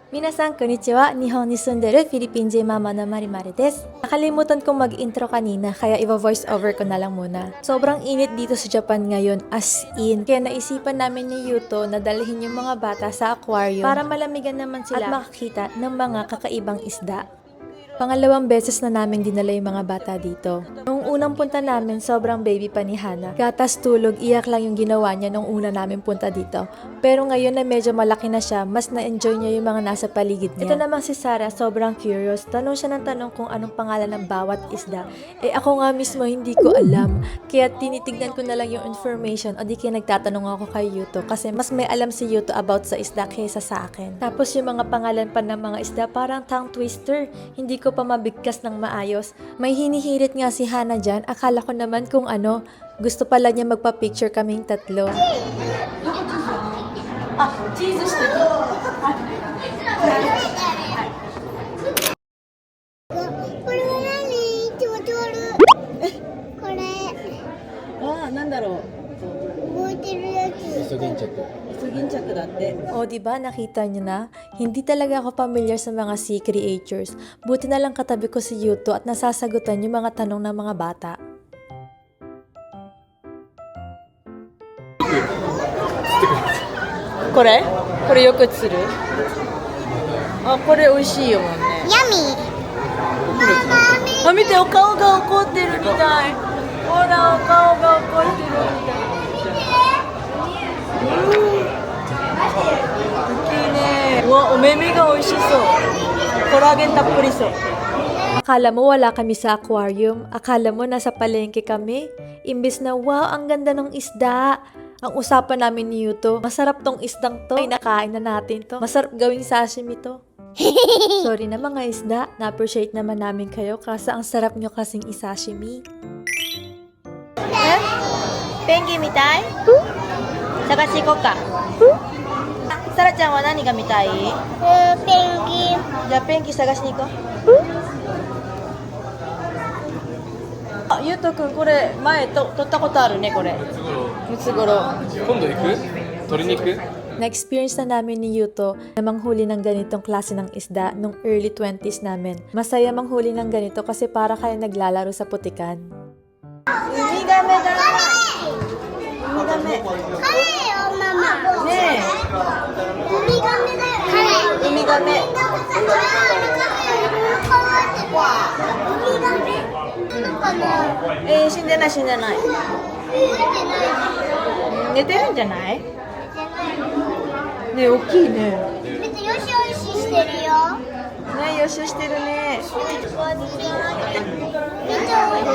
Minasan, konnichiwa. Nihon ni sunderu Philippine J Mama na Marimari des. Nakalimutan kong mag-intro kanina kaya i-voice over ko na lang muna. Sobrang init dito sa Japan ngayon, as in. Kaya naisipan namin ni Yuto na dalhin yung mga bata sa aquarium para malamigan naman sila at makakita ng mga kakaibang isda. Pangalawang beses na namin dinala yung mga bata dito. Nung unang punta namin, sobrang baby pa ni Hana. Gatas, tulog, iyak lang yung ginawa niya nung una namin punta dito. Pero ngayon na medyo malaki na siya, mas na-enjoy niya yung mga nasa paligid niya. Ito namang si Sarah, sobrang curious. Tanong siya ng tanong kung anong pangalan ng bawat isda. Eh ako nga mismo hindi ko alam. Kaya tinitignan ko na lang yung information o di kaya nagtatanong ako kay Yuto kasi mas may alam si Yuto about sa isda kaysa sa akin. Tapos yung mga pangalan pa ng mga isda parang tongue twister. Hindi ko pa mabigkas ng maayos. May hinihirit nga si Hana dyan. Akala ko naman kung ano. Gusto pala niya magpa-picture kaming tatlo. Jesus! これは何？気持ち悪い。これなんだろ動いてるやつ。う、イソギンチャクだって。 O diba nakita niyo na? Hindi talaga ako familiar sa mga sea creatures. Buti na lang katabi ko si Yuto at nasasagutan yung mga tanong ng mga bata. これよく釣る。これ美味しいよもんね。ヤミー。見てお顔が怒ってるみたい。ほらお顔が怒ってるみたい。大きいね。うわ、お目目が美味しそう。コラーゲンたっぷりそう。 Akala mo wala kami sa aquarium. Akala mo nasa palengke kami. Imbis na wow, ang ganda ng isda. Ang usapan namin ni Yuto, masarap tong isdang to. Ay, nakain na natin to. Masarap gawing sashimi to. Sorry na mga isda. Na-appreciate naman namin kayo kasi ang sarap nyo kasing isashimi. ペンギンみたい？探し行こうか。サラちゃんは何が見たい？ペンギン。じゃあペンギン探しに行こう。ゆうとくんこれ前と撮ったことあるねこれ。ムツゴロウ。今度行く？取りに行く？ Na-experience na namin ni Yuto na manghuli ng ganitong klase ng isda nung early 20s namin. Masaya manghuli ng ganito kasi para kayo naglalaro sa putikan. ウミガメだ。ウミガメ。カレイよママ。ねウミガメだよ。カレイ。え。ウミガメ。ウミガメ。なんかな。死んでない死んでない。動いてない。寝てるんじゃない？ねえ大きいね。見てよしよししてるよ。ねえ予習してるね。見ておいで。見ておいで。ほ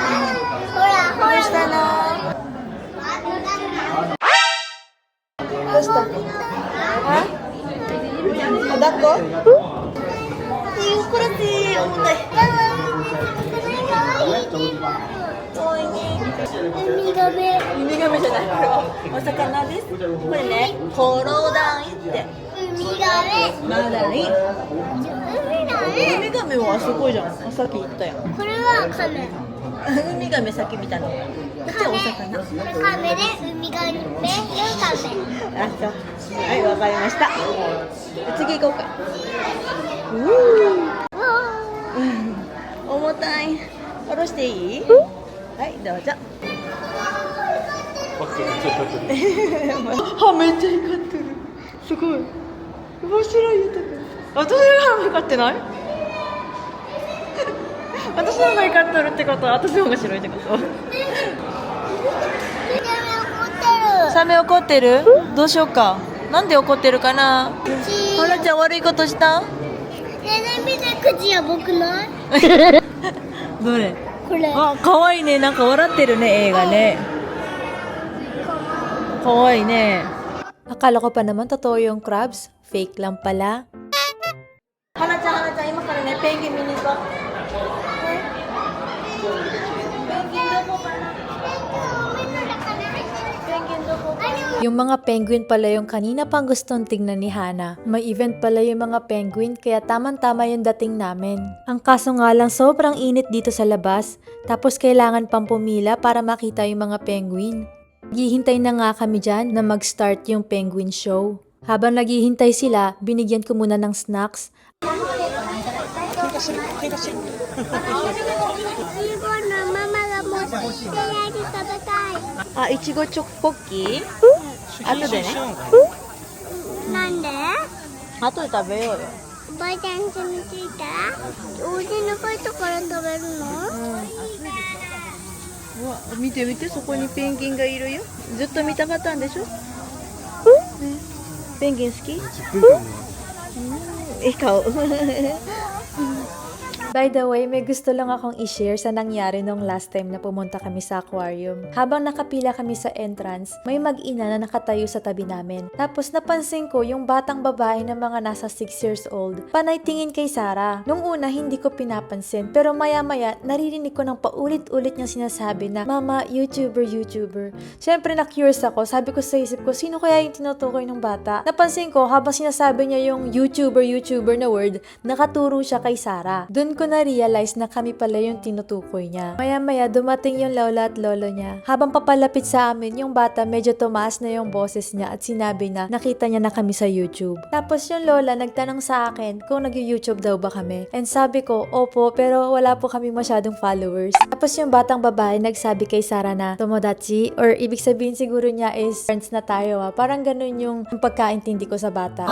らほら。どうしたの？どうした？あ？抱っこ？これって重たい。かわいいね。ウミガメ。ウミガメじゃないこれはお魚です。これねコロダイって。ウミガメ。まだね。ウウミガメはあそこじゃん。さっき言ったよ。これはカメ。ウミガメさっき見たの。こっちはお魚。カメでウミガメよカメ。あ、そう。はい、わかりました。次行こうか。重たい。下ろしていい？はい、どうぞ。歯めっちゃ光ってる。すごい。面白いよ、たくん。私の歯も光ってない？私の方が光ってるってことは私の方が白いってこと？サメ怒ってる？どうしようか。なんで怒ってるかな？はらちゃん悪いことした？ねえ見て口やばくない？どれ？これ。あ、可愛いね。なんか笑ってるね、映画ね。可愛いね。 Akala ko pa naman totoo yung crabs. Fake lang pala. はなちゃん、今からね、ペンギン見に行こう。ペンギンどこかな？ペンギンどこかな？ Yung mga penguin pala yung kanina pang gustong tingnan ni Hana. May event pala yung mga penguin kaya tamang-tama yung dating namin. Ang kaso nga lang sobrang init dito sa labas. Tapos kailangan pang pumila para makita yung mga penguin. Naghihintay na nga kami dyan na mag-start yung penguin show. Habang naghihintay sila, binigyan ko muna ng snacks. 最後のママが持ってやり食べたい。あ、いちごチョコポッキー後でね。なんで？後で食べようよ。おばあちゃん家に着いたらお家の帰ったから食べるの？うわ、見て見て、そこにペンギンがいるよ。ずっと見たかったんでしょ。ね、ペンギン好き？ 10分間もいい顔。 By the way, may gusto lang akong i-share sa nangyari nung last time na pumunta kami sa aquarium. Habang nakapila kami sa entrance, may mag-ina na nakatayo sa tabi namin. Tapos napansin ko yung batang babae na mga nasa 6 years old. Panay tingin kay Sarah. Nung una, hindi ko pinapansin. Pero maya-maya, naririnig ko ng paulit-ulit niyang sinasabi na, Mama, YouTuber. Siyempre na-curious ako. Sabi ko sa isip ko, sino kaya yung tinutukoy ng bata? Napansin ko, habang sinasabi niya yung YouTuber na word, nakaturo siya kay Sarah. Doon ko na-realize na kami pala yung tinutukoy niya. Maya-maya, dumating yung lola at lolo niya. Habang papalapit sa amin, yung bata medyo tumaas na yung boses niya at sinabi na nakita niya na kami sa YouTube. Tapos yung lola nagtanong sa akin kung nag-YouTube daw ba kami. And sabi ko, opo, pero wala po kami masyadong followers. Tapos yung batang babae nagsabi kay Sarah na tomodachi, or ibig sabihin siguro niya is friends na tayo ha. Parang ganun yung pagkaintindi ko sa bata.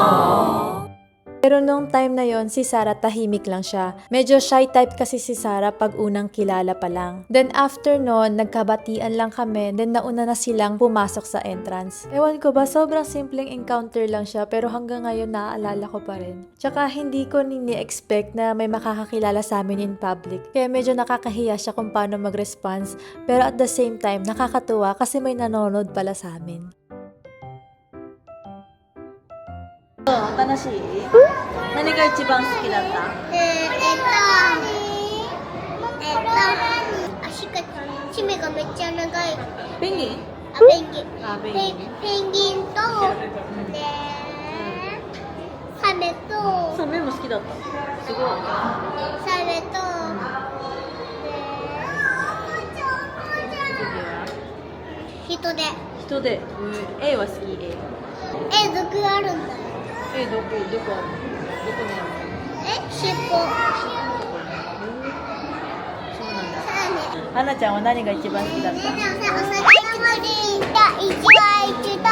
Pero nung time na yon si Sarah tahimik lang siya. Medyo shy type kasi si Sarah pag unang kilala pa lang. Then after nun, nagkabatian lang kami. Then nauna na silang pumasok sa entrance. Ewan ko ba, sobrang simpleng encounter lang siya pero hanggang ngayon naaalala ko pa rin. Tsaka hindi ko ni-expect na may makakakilala sa amin in public. Kaya medyo nakakahiya siya kung paano mag-response. Pero at the same time, nakakatuwa kasi may nanonood pala sa amin. 楽しい？何が一番好きだった？足が爪がめっちゃ長い。ペンギン？ペンギン。あ、ペンギン。ペンギンと、で、サメと、サメも好きだった。すごい。サメと、人で。人で、A は好き。A。毒あるんだよ。どこある？どこにある？尻尾。そうなんだ。はなちゃんは何が一番好きだった？お酒一番一だ。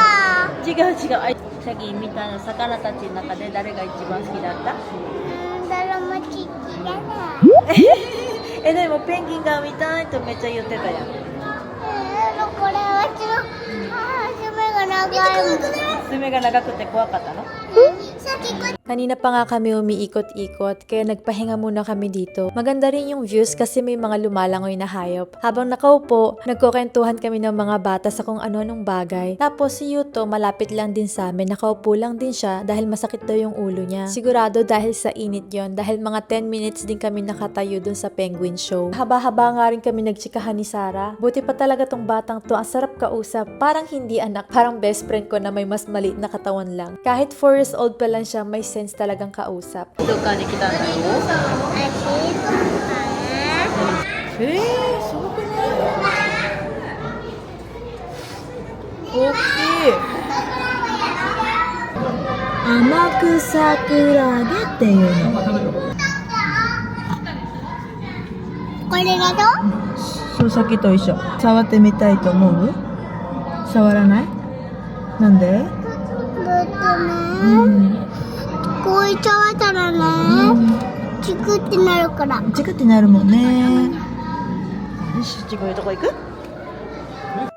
違う。あ、さっき見たの魚たちの中で誰が一番好きだった？誰も好きじゃない。でもペンギンが見たいとめっちゃ言ってたやん。これは爪が長い。爪が長くて怖かったの？ Kanina pa nga kami umiikot-ikot, kaya nagpahinga muna kami dito. Maganda rin yung views kasi may mga lumalangoy na hayop. Habang nakaupo, nagkukwentuhan kami ng mga bata sa kung ano-anong bagay. Tapos si Yuto, malapit lang din sa amin, nakaupo lang din siya dahil masakit daw yung ulo niya. Sigurado dahil sa init yon, dahil mga 10 minutes din kami nakatayo dun sa penguin show. Haba-haba nga rin kami nagtsikahan ni Sarah. Buti pa talaga tong batang to, ang sarap kausap. Parang hindi anak, parang best friend ko na may mas maliit na katawan lang. Kahit 4 years old pa lang siya, may sense talagang kausap. どっかに来たんだよ。すごくない？大きい。天草クラゲっていうの。これだと？そう、さっきと一緒。触ってみたいと思う？触らない？なんで？こういっちゃわたらね、チクってなるから。チクってなるもんね。よし、チクのとこ行く？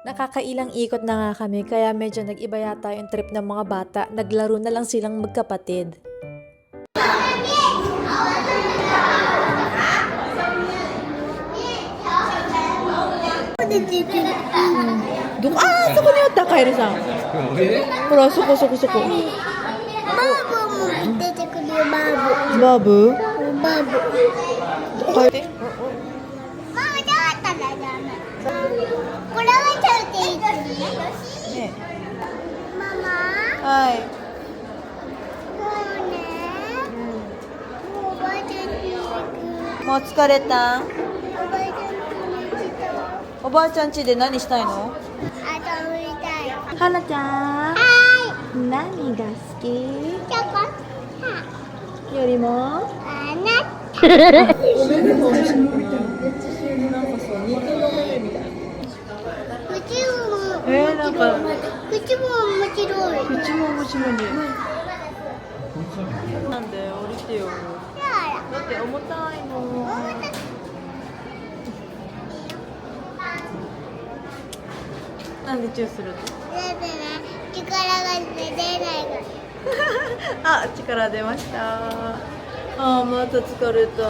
Nakakailang ikot na nga kami kaya medyo nag-iba yata yung trip ng mga bata. Naglaro na lang silang magkapatid. Ah, そこにあったカエルさん。ほら、そこ。バーブも出てくるよ、バーブ。バーブ？バーブ。カエル？ママじゃあったらダメ。これはちゃうっていいですね。ね。ママ。はい。もうね。もうおばあちゃんに行く。もう疲れた？おばあちゃんに行きたい。おばあちゃん家で何したいの？あとはなちゃん、は何が好きーい。チョコ。よりもあなごめんね、なんかさ、肉の目みたいな。口も。なんか、口も面白い。口も面白いね。なんで、降りてよ。やだって重たいもん。なんでチューするの？だってね、力が出ないから。あ、力出ました。あー、また疲れた。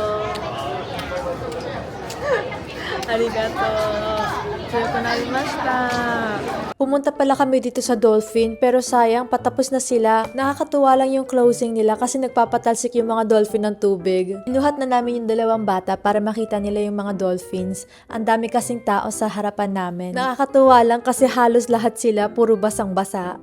ありがとう。強くなりました。Pumunta pala kami dito sa dolphin pero sayang patapos na sila. Nakakatuwa lang yung closing nila kasi nagpapatalsik yung mga dolphin ng tubig. Inuhat na namin yung dalawang bata para makita nila yung mga dolphins. Ang dami kasing tao sa harapan namin. Nakakatuwa lang kasi halos lahat sila puro basang-basa.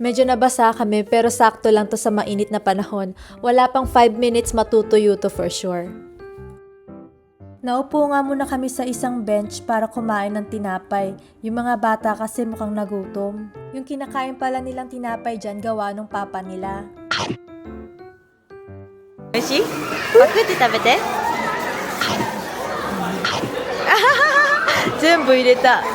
Medyo nabasa kami pero sakto lang to sa mainit na panahon. Wala pang 5 minutes matutuyo to for sure. Naupo nga muna kami sa isang bench para kumain ng tinapay. Yung mga bata kasi mukhang nagutom. Yung kinakain pala nilang tinapay dyan gawa ng papa nila. おいしい？パクって食べて。全部入れた。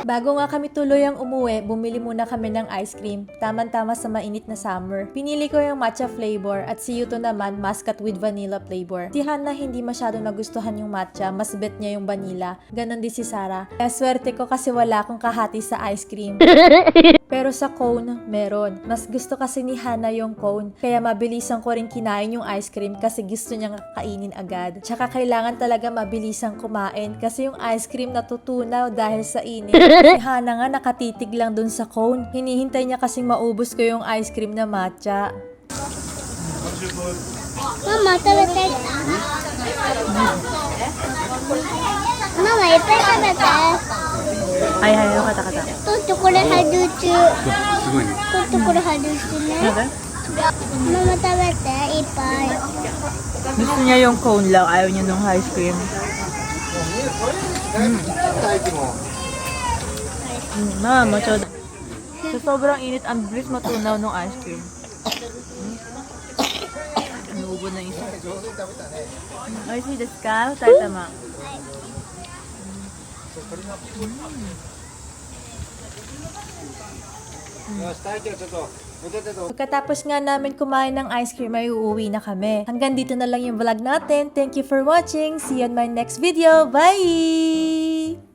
Bago nga kami tuluyang umuwi, bumili muna kami ng ice cream. Taman-tama sa mainit na summer. Pinili ko yung matcha flavor at si Yuto naman muscat with vanilla flavor. Si Hannah hindi masyado nagustuhan yung matcha, mas bet niya yung vanilla. Ganon din si Sarah. Kaya swerte ko kasi wala akong kahati sa ice cream. Pero sa cone, meron. Mas gusto kasi ni Hannah yung cone. Kaya mabilisan ko rin kinain yung ice cream kasi gusto niyang kainin agad. Tsaka kailangan talaga mabilisan kumain kasi yung ice cream natutunaw dahil sa init. Si Hannah nga nakatitig lang dun sa cone. Hinihintay niya kasing maubos ko yung ice cream na matcha. Mama, 食べて。ママ、いっぱい食べて。はいはい、よかったよかった。ちょっとこれ外中。すごいね。ちょっとこれ外してね。なんかママ食べて、いっぱい。 gusto niya yung cone lang, ayaw niya ng ice cream. Mama, chod. Sa sobrang init, ang bilis matunaw ng ice cream. Inuubo na isa. Oishii desu ka? Taitama. Pagkatapos nga namin kumain ng ice cream ay uuwi na kami. Hanggang dito na lang yung vlog natin. Thank you for watching. See you on my next video. Bye!